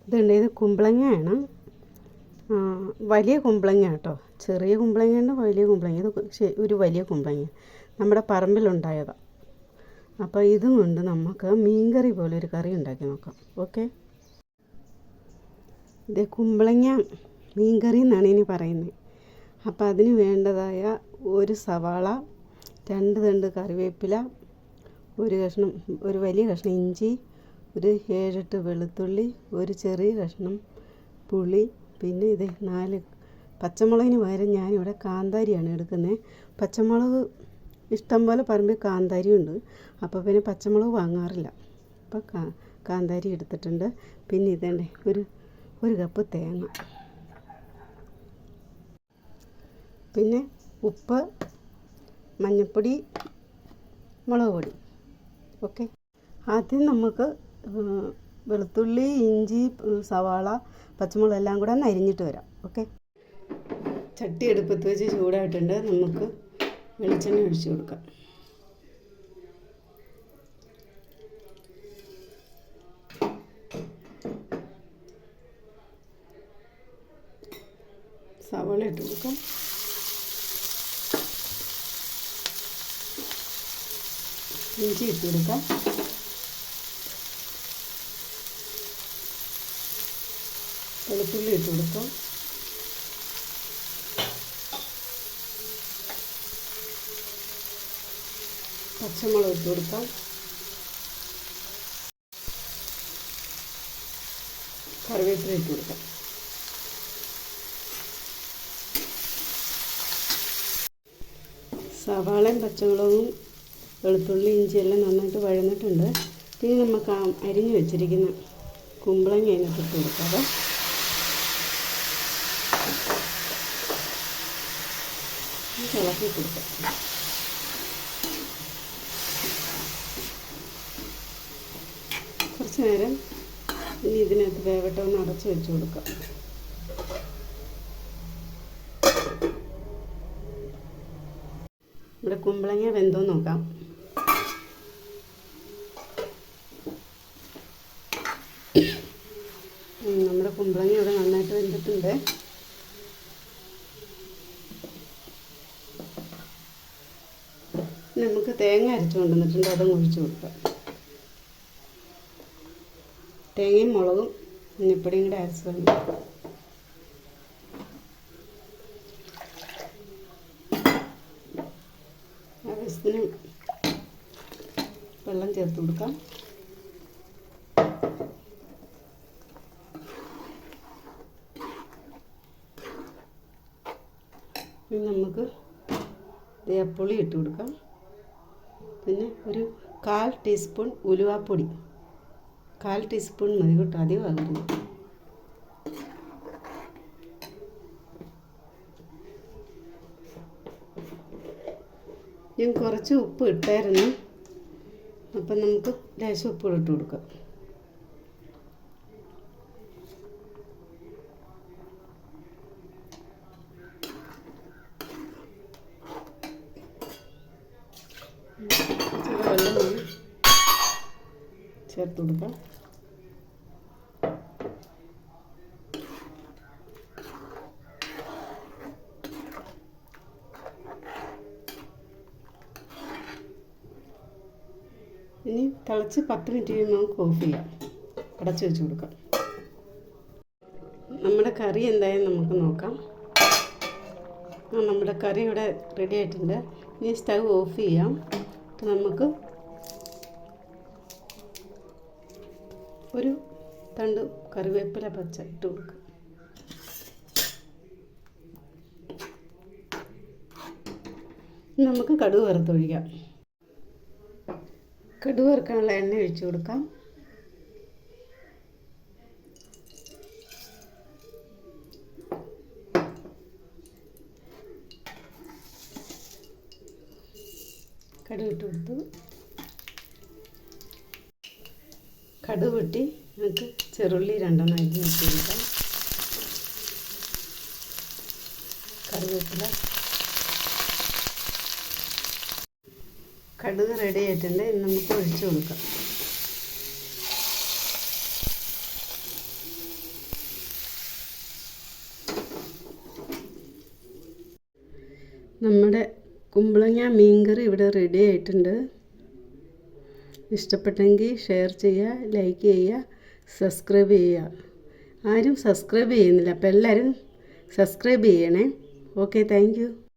ഇതുണ്ട്, ഇത് കുമ്പളങ്ങയാണ്. വലിയ കുമ്പളങ്ങ കേട്ടോ, ചെറിയ കുമ്പളങ്ങയുണ്ട്, വലിയ കുമ്പളങ്ങ. ഇത് ഒരു വലിയ കുമ്പളങ്ങ നമ്മുടെ പറമ്പിലുണ്ടായതാണ്. അപ്പോൾ ഇതും കൊണ്ട് നമുക്ക് മീൻകറി പോലെ ഒരു കറി ഉണ്ടാക്കി നോക്കാം. ഓക്കെ, ഇത് കുമ്പളങ്ങ മീൻകറി എന്നാണ് ഇനി പറയുന്നത്. അപ്പോൾ അതിന് വേണ്ടതായ ഒരു സവാള, 2 തണ്ട് കറിവേപ്പില, ഒരു വലിയ കഷ്ണം ഇഞ്ചി, ഒരു 7-8 വെളുത്തുള്ളി, ഒരു ചെറിയ കഷ്ണം പുളി, പിന്നെ ഇത് 4 പച്ചമുളകിന് പകരം ഞാനിവിടെ കാന്താരിയാണ് എടുക്കുന്നത്. പച്ചമുളക് ഇഷ്ടം പോലെ പറമ്പിൽ കാന്താരി ഉണ്ട്, അപ്പോൾ പിന്നെ പച്ചമുളക് വാങ്ങാറില്ല. അപ്പോൾ കാന്താരി എടുത്തിട്ടുണ്ട്. പിന്നെ ഇതേണ്ടേ ഒരു കപ്പ് തേങ്ങ, പിന്നെ ഉപ്പ്, മഞ്ഞൾപ്പൊടി, മുളക് പൊടി. ഓക്കെ, ആദ്യം നമുക്ക് വെളുത്തുള്ളി, ഇഞ്ചി, സവാള, പച്ചമുളക് എല്ലാം കൂടെ ഒന്ന് അരിഞ്ഞിട്ട് വരാം. ഓക്കെ, ചട്ടി അടുപ്പത്ത് വെച്ച് ചൂടായിട്ടുണ്ട്. നമുക്ക് വെളിച്ചെണ്ണ ഒഴിച്ച് കൊടുക്കാം. സവാള ഇട്ട് കൊടുക്കാം. ഇഞ്ചി ഇട്ട് കൊടുക്കാം. വെളുത്തുള്ളി ഇട്ട് കൊടുക്കാം. പച്ചമുളക് ഇട്ട് കൊടുക്കാം. കറിവേപ്പില ഇട്ട് കൊടുക്കാം. സവാളയും പച്ചമുളകും വെളുത്തുള്ളി ഇഞ്ചിയെല്ലാം നന്നായിട്ട് വഴന്നിട്ടുണ്ട്. പിന്നെ നമുക്ക് അരിഞ്ഞു വെച്ചിരിക്കുന്ന കുമ്പളങ്ങ അതിനകത്ത് ഇട്ട് കൊടുക്കാതെ ഇളക്കി കൊടുക്കാം. കുറച്ച് നേരം ഇനി ഇതിനകത്ത് വേവട്ടെ ഒന്ന് അടച്ച് വെച്ച് കൊടുക്കാം. ഇവിടെ കുമ്പളങ്ങ വെന്തോ നോക്കാം. നമ്മുടെ കുമ്പളങ്ങ ഇവിടെ നന്നായിട്ട് വെന്തിട്ടുണ്ട്. നമുക്ക് തേങ്ങ അരച്ചു കൊണ്ടുവന്നിട്ടുണ്ട്, അതും ഒഴിച്ചു കൊടുക്കാം. തേങ്ങയും മുളകും മഞ്ഞപ്പൊടിയും കൂടെ അരച്ച് തന്നെ ആവശ്യത്തിന് വെള്ളം ചേർത്ത് കൊടുക്കാം. പിന്നെ നമുക്ക് പുളി ഇട്ട് കൊടുക്കാം. പിന്നെ ഒരു 1/4 ടീസ്പൂൺ ഉലുവാപ്പൊടി, 1/4 ടീസ്പൂൺ മതി കേട്ടോ, അധികം ആകരുത്. ഞാൻ കുറച്ച് ഉപ്പ് ഇട്ടായിരുന്നു, അപ്പം നമുക്ക് ലേശം ഉപ്പ് ഇട്ട് കൊടുക്കാം. വെള്ളം ചേർത്ത് കൊടുക്കാം. ഇനി തിളച്ച് 10 മിനിറ്റ് കഴിയുമ്പോൾ നമുക്ക് ഓഫ് ചെയ്യാം, അടച്ച് വെച്ച് കൊടുക്കാം. നമ്മുടെ കറി എന്തായാലും നമുക്ക് നോക്കാം. നമ്മുടെ കറി ഇവിടെ റെഡി ആയിട്ടുണ്ട്. ഇനി സ്റ്റവ് ഓഫ് ചെയ്യാം. നമുക്ക് ഒരു തണ്ട് കറിവേപ്പില പച്ച ഇട്ട് കൊടുക്കാം. നമുക്ക് കടുക് വറുത്തൊഴിക്കാം. കടുക് വറുക്കാനുള്ള എണ്ണ ഒഴിച്ചു കൊടുക്കാം. കടുക് ഇട്ട് കൊടുത്തു. കടുക് വെട്ടി നമുക്ക് ചെറുള്ളി 2 അരിഞ്ഞ് വെച്ച് കൊടുക്കാം. കറിവേപ്പില. കടുക് റെഡി ആയിട്ടുണ്ട്. നമുക്ക് ഒഴിച്ചു കൊടുക്കാം. നമ്മുടെ കുമ്പളങ്ങ മീൻകറി ഇവിടെ റെഡി ആയിട്ടുണ്ട്. ഇഷ്ടപ്പെട്ടെങ്കിൽ ഷെയർ ചെയ്യുക, ലൈക്ക് ചെയ്യുക, സബ്സ്ക്രൈബ് ചെയ്യുക. ആരും സബ്സ്ക്രൈബ് ചെയ്യുന്നില്ല, അപ്പോൾ എല്ലാവരും സബ്സ്ക്രൈബ് ചെയ്യണേ. Okay, thank you.